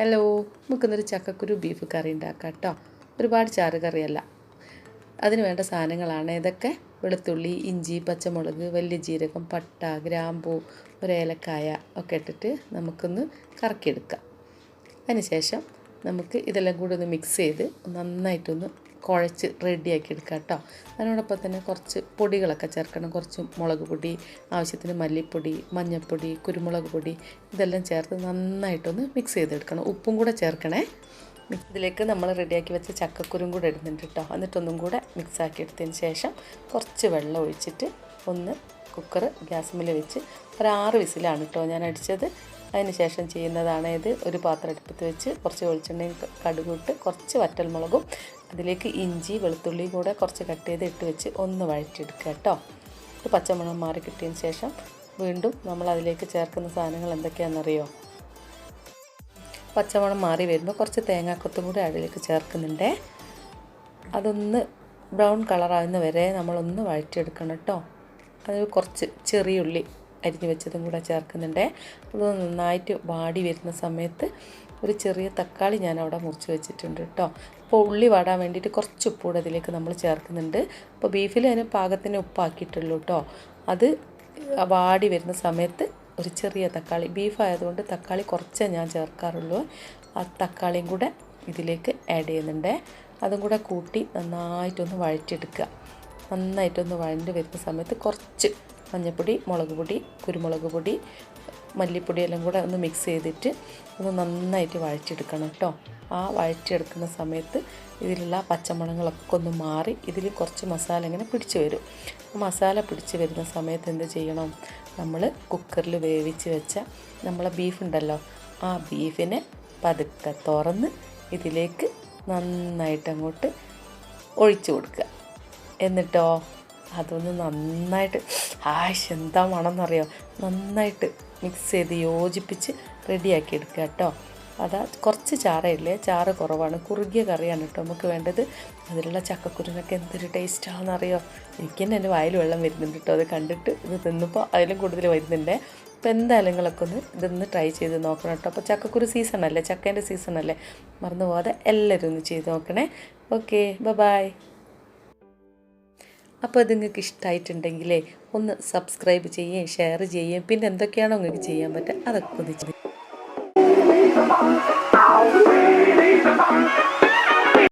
Hello, നമുക്കിന്നൊരു ചക്കക്കുരു beef കറി ഉണ്ടാക്കാം കേട്ടോ. ഒരുപാട് ചാറ് കറിയല്ല. അതിന് വേണ്ട സാധനങ്ങളാണ് ഇതൊക്കെ: വെളുത്തുള്ളി, ഇഞ്ചി, പച്ചമുളക്, വലിയ ജീരകം, പട്ട, ഗ്രാമ്പൂ, ഒരു ഏലക്കായ ഒക്കെ ഇട്ടിട്ട് നമുക്കൊന്ന് കറക്കിയെടുക്കാം. അതിനുശേഷം നമുക്ക് ഇതെല്ലാം കൂടി ഒന്ന് മിക്സ് ചെയ്ത് നന്നായിട്ടൊന്ന് കുഴച്ച് റെഡിയാക്കി എടുക്കാം കേട്ടോ. അതിനോടൊപ്പം തന്നെ കുറച്ച് പൊടികളൊക്കെ ചേർക്കണം. കുറച്ച് മുളക് പൊടി, ആവശ്യത്തിന് മല്ലിപ്പൊടി, മഞ്ഞൾപ്പൊടി, കുരുമുളക് പൊടി, ഇതെല്ലാം ചേർത്ത് നന്നായിട്ടൊന്ന് മിക്സ് ചെയ്തെടുക്കണം. ഉപ്പും കൂടെ ചേർക്കണേ. ഇതിലേക്ക് നമ്മൾ റെഡിയാക്കി വെച്ച ചക്കക്കുരും കൂടെ ഇടുന്നുണ്ട് കേട്ടോ. എന്നിട്ടൊന്നും കൂടെ മിക്സാക്കി എടുത്തതിന് ശേഷം കുറച്ച് വെള്ളം ഒഴിച്ചിട്ട് ഒന്ന് കുക്കർ ഗ്യാസ്മിൽ വെച്ച് ഒരു 6 വിസിലാണ് കേട്ടോ ഞാൻ അടിച്ചത്. അതിന് ശേഷം ചെയ്യുന്നതാണ് ഇത്: ഒരു പാത്രം അടുപ്പത്ത് വെച്ച് കുറച്ച് വെളിച്ചെണ്ണയും കടുകിട്ട് കുറച്ച് വറ്റൽമുളകും അതിലേക്ക് ഇഞ്ചി വെളുത്തുള്ളിയും കൂടെ കുറച്ച് കട്ട് ചെയ്ത് ഇട്ട് വെച്ച് ഒന്ന് വഴറ്റിയെടുക്കുക കേട്ടോ. ഒരു പച്ചമണം മാറി കിട്ടിയതിന് ശേഷം വീണ്ടും നമ്മൾ അതിലേക്ക് ചേർക്കുന്ന സാധനങ്ങൾ എന്തൊക്കെയാണെന്നറിയോ? പച്ചമണം മാറി വരുമ്പോൾ കുറച്ച് തേങ്ങാക്കൊത്തും കൂടി അതിലേക്ക് ചേർക്കുന്നുണ്ട്. അതൊന്ന് ബ്രൗൺ കളറാകുന്ന വരെ നമ്മളൊന്ന് വഴറ്റിയെടുക്കണം കേട്ടോ. അത് കുറച്ച് ചെറിയ ഉള്ളി അരിഞ്ഞ് വെച്ചതും കൂടെ ചേർക്കുന്നുണ്ട്. അത് നന്നായിട്ട് വാടി വരുന്ന സമയത്ത് ഒരു ചെറിയ തക്കാളി ഞാൻ അവിടെ മുറിച്ച് വെച്ചിട്ടുണ്ട് കേട്ടോ. അപ്പോൾ ഉള്ളി വാടാൻ വേണ്ടിയിട്ട് കുറച്ച് ഉപ്പ് കൂടെ അതിലേക്ക് നമ്മൾ ചേർക്കുന്നുണ്ട്. അപ്പോൾ ബീഫിൽ അതിന് പാകത്തിന് ഉപ്പാക്കിയിട്ടുള്ളൂ കേട്ടോ. അത് വാടി വരുന്ന സമയത്ത് ഒരു ചെറിയ തക്കാളി, ബീഫായതുകൊണ്ട് തക്കാളി കുറച്ചേ ഞാൻ ചേർക്കാറുള്ളൂ. ആ തക്കാളിയും കൂടെ ഇതിലേക്ക് ആഡ് ചെയ്യുന്നുണ്ട്. അതും കൂടെ കൂട്ടി നന്നായിട്ടൊന്ന് വഴറ്റിയെടുക്കുക. നന്നായിട്ടൊന്ന് വഴണ്ട് വരുന്ന സമയത്ത് കുറച്ച് മഞ്ഞൾപ്പൊടി, മുളക് പൊടി, കുരുമുളക് പൊടി, മല്ലിപ്പൊടി എല്ലാം കൂടെ ഒന്ന് മിക്സ് ചെയ്തിട്ട് ഒന്ന് നന്നായിട്ട് വഴറ്റിയെടുക്കണം കേട്ടോ. ആ വഴറ്റിയെടുക്കുന്ന സമയത്ത് ഇതിലുള്ള പച്ചമണങ്ങളൊക്കെ ഒന്ന് മാറി ഇതിൽ കുറച്ച് മസാല ഇങ്ങനെ പിടിച്ച് വരും. മസാല പിടിച്ച് വരുന്ന സമയത്ത് എന്ത് ചെയ്യണം? നമ്മൾ കുക്കറിൽ വേവിച്ച് വെച്ച നമ്മളെ ബീഫുണ്ടല്ലോ, ആ ബീഫിനെ പതുക്കെ തുറന്ന് ഇതിലേക്ക് നന്നായിട്ട് അങ്ങോട്ട് ഒഴിച്ചു കൊടുക്കുക. എന്നിട്ടോ അതൊന്ന് നന്നായിട്ട് എന്താ മണമെന്നറിയോ, നന്നായിട്ട് മിക്സ് ചെയ്ത് യോജിപ്പിച്ച് റെഡിയാക്കി എടുക്കുക കേട്ടോ. അതാ കുറച്ച് ചാറയില്ലേ, ചാറ് കുറവാണ്, കുറുകിയ കറിയാണ് കേട്ടോ നമുക്ക് വേണ്ടത്. അതിലുള്ള ചക്കക്കുരുനൊക്കെ എന്തൊരു ടേസ്റ്റാണെന്നറിയോ. എനിക്ക് തന്നെ എൻ്റെ വായിൽ വെള്ളം വരുന്നുണ്ട് കേട്ടോ. അത് കണ്ടിട്ട് ഇത് തിന്നപ്പോൾ അതിലും കൂടുതൽ വരുന്നുണ്ട്. അപ്പോൾ എന്തായാലും നിങ്ങളൊക്കെ ഇതൊന്ന് ട്രൈ ചെയ്ത് നോക്കണം കേട്ടോ. അപ്പോൾ ചക്കക്കുരു സീസണല്ലേ, ചക്കേൻ്റെ സീസണല്ലേ, മറന്നു പോകാതെ എല്ലാവരും ഒന്ന് ചെയ്ത് നോക്കണേ. Okay, bye. അപ്പോൾ ഇത് നിങ്ങൾക്ക് ഇഷ്ടമായിട്ടുണ്ടെങ്കിലേ ഒന്ന് സബ്സ്ക്രൈബ് ചെയ്യുകയും ഷെയർ ചെയ്യുകയും പിന്നെ എന്തൊക്കെയാണോ നിങ്ങൾക്ക് ചെയ്യാൻ പറ്റുക അതൊക്കെ ഒന്ന് ചെയ്യും.